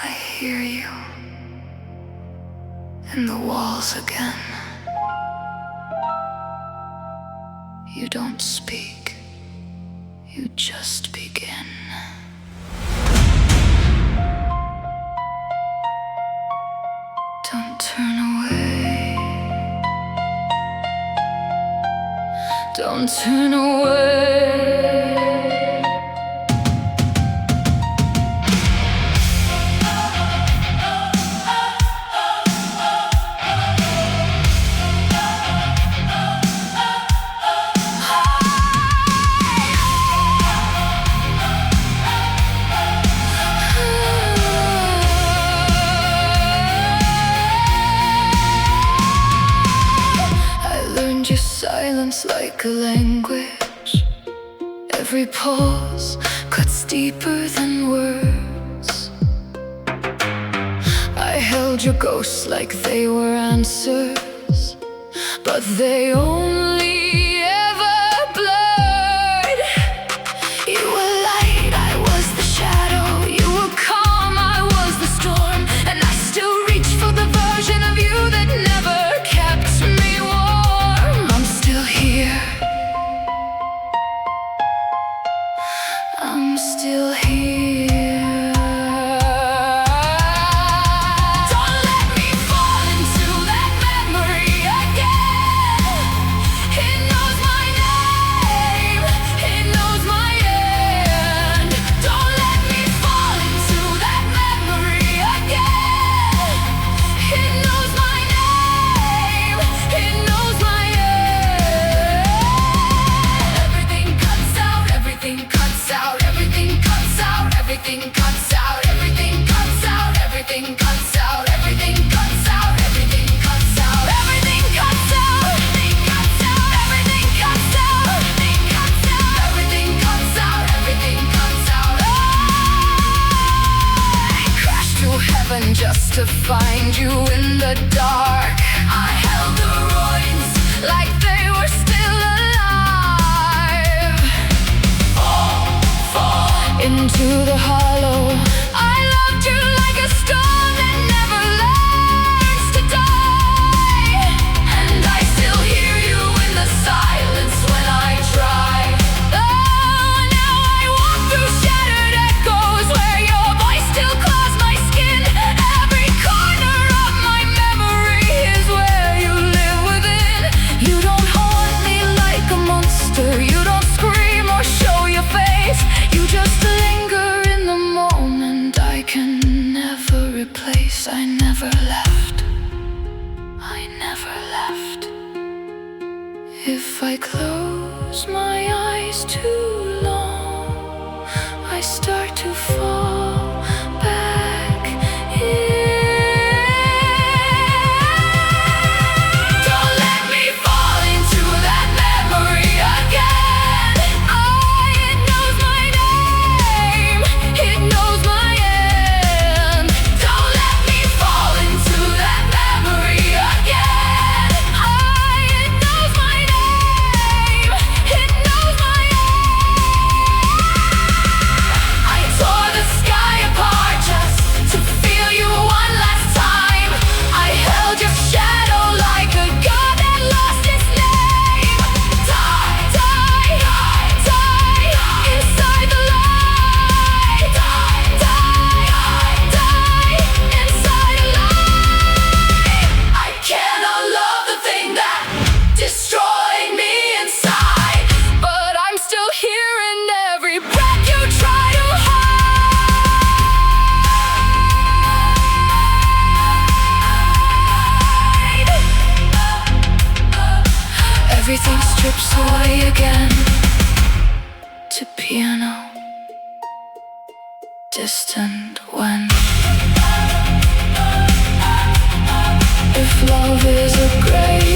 I hear you in the walls again. You don't speak, you just begin. Don't turn away, don't turn away. Your silence like a language. Every pause cuts deeper than words. I held your ghosts like they were answers, but they only ever blurred. You were light, I was the shadow. You were calm, I was the storm. And I still reach for the version of you that never kept me warm. I'm still here, I'm still here. Don't let me fall into that memory again. It knows my name, it knows my end. Don't let me fall into that memory again. It knows my name, it knows my end. Everything cuts out, everything cuts out, everything cuts out, everything cuts out, everything cuts out, everything cuts out, everything cuts out, everything cuts out, everything cuts out, everything cuts out, everything cuts out, everything cuts out, everything cuts out, everything cuts out. I crashed through heaven just to find you in the dark. I held the ruins like they were still alive. Fall into the hollow. I loved you like a storm that never learns to die. And I still hear you in the silence when I try. Oh, now I walk through shattered echoes where your voice still claws my skin. Every corner of my memory is where you live within. You don't haunt me like a monster. You don't scream or show your face. You just linger in the moment I can never replace. I never left, I never left. If I close my eyes too long, I start to fall back in. Don't let me fall into that memory again. It knows my name, it knows my end. Don't let me fall into that memory again. It knows my name, it knows my end. I tore the sky apart just to feel you one last time. I held your shadow like a god that lost its name. Die, die, die, die, inside the light. Die, die, die, inside a lie. I cannot love the thing that destroyed me inside, but I'm still here in every breath you try to hide. Everything strips away again to piano, distant when. If love is a grave,